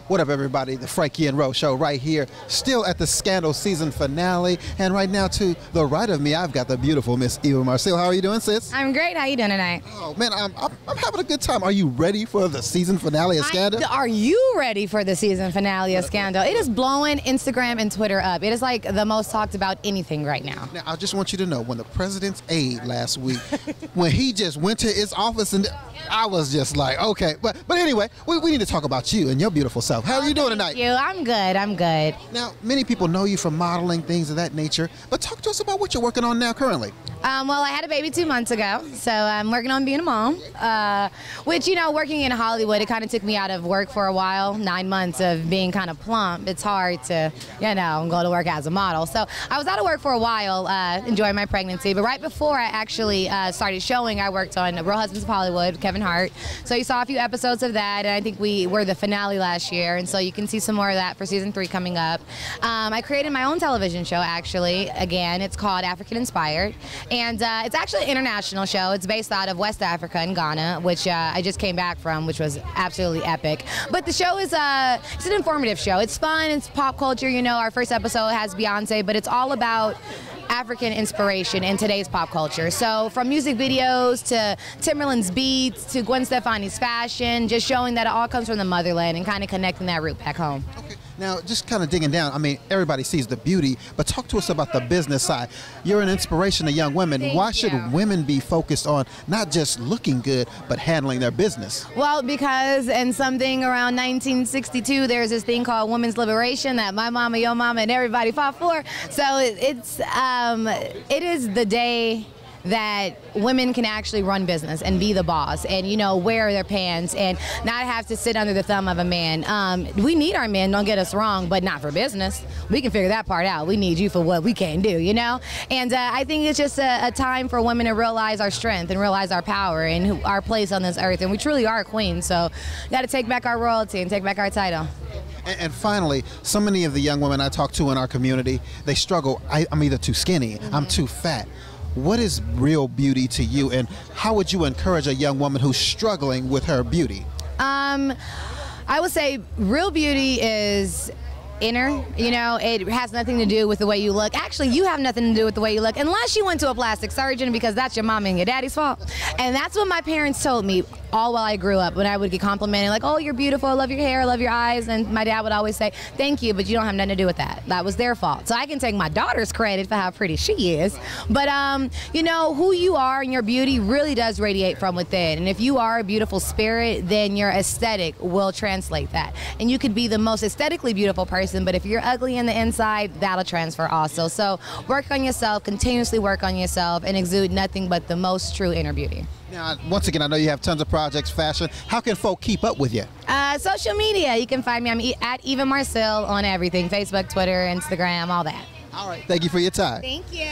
What up, everybody? The Frankie and Rose Show right here, still at the Scandal season finale. And right now, to the right of me, I've got the beautiful Miss Eva Marcille. How are you doing, sis? I'm great. How you doing tonight? Oh, man, I'm having a good time. Are you ready for the season finale of Scandal? Are you ready for the season finale of Scandal? It is blowing Instagram and Twitter up. It is like the most talked about anything right now. Now, I just want you to know, when the president's aide last week, when he just went to his office, and I was just like, okay. But anyway, we need to talk about you and your beautiful self. How are you doing tonight? Thank you. I'm good. I'm good. Now, many people know you from modeling, things of that nature, but talk to us about what you're working on now currently. Well, I had a baby 2 months ago, so I'm working on being a mom, which, you know, working in Hollywood, it kind of took me out of work for a while, 9 months of being kind of plump. It's hard to, you know, go to work as a model. So I was out of work for a while, enjoying my pregnancy, but right before I actually started showing, I worked on Real Husbands of Hollywood, Kevin Hart. So you saw a few episodes of that, and I think we were the finale last year, and so you can see some more of that for season 3 coming up. I created my own television show, actually. Again, it's called African Inspired. And it's actually an international show. It's based out of West Africa in Ghana, which I just came back from, which was absolutely epic. But the show is it's an informative show. It's fun. It's pop culture. You know, our first episode has Beyonce, but it's all about African inspiration in today's pop culture. So from music videos to Timberland's beats to Gwen Stefani's fashion, just showing that it all comes from the motherland and kind of connecting that root back home. Okay. Now, just kind of digging down, I mean, everybody sees the beauty, but talk to us about the business side. You're an inspiration to young women. Why should women be focused on not just looking good, but handling their business? Well, because in something around 1962, there's this thing called women's liberation that my mama, your mama, and everybody fought for. So it is the day that women can actually run business and be the boss and, you know, wear their pants and not have to sit under the thumb of a man. We need our men, don't get us wrong, but not for business. We can figure that part out. We need you for what we can do, you know? And I think it's just a time for women to realize our strength and realize our power and our place on this earth. And we truly are a queen, so got to take back our royalty and take back our title. And finally, so many of the young women I talk to in our community, they struggle. I'm either too skinny, I'm too fat. What is real beauty to you, and how would you encourage a young woman who's struggling with her beauty? I would say real beauty is inner. You know, it has nothing to do with the way you look. Actually, you have nothing to do with the way you look unless you went to a plastic surgeon, because that's your mom and your daddy's fault. And that's what my parents told me all while I grew up, when I would get complimented like, oh, you're beautiful, I love your hair, I love your eyes. And my dad would always say, thank you, but you don't have nothing to do with that. That was their fault. So I can take my daughter's credit for how pretty she is. But, you know, who you are and your beauty really does radiate from within. And if you are a beautiful spirit, then your aesthetic will translate that. And you could be the most aesthetically beautiful person, but if you're ugly in the inside, that'll transfer also. So work on yourself, continuously work on yourself, and exude nothing but the most true inner beauty. Now, once again, I know you have tons of projects, fashion. How can folk keep up with you? Social media. You can find me. I'm at Eva Marcille on everything. Facebook, Twitter, Instagram, all that. All right. Thank you for your time. Thank you.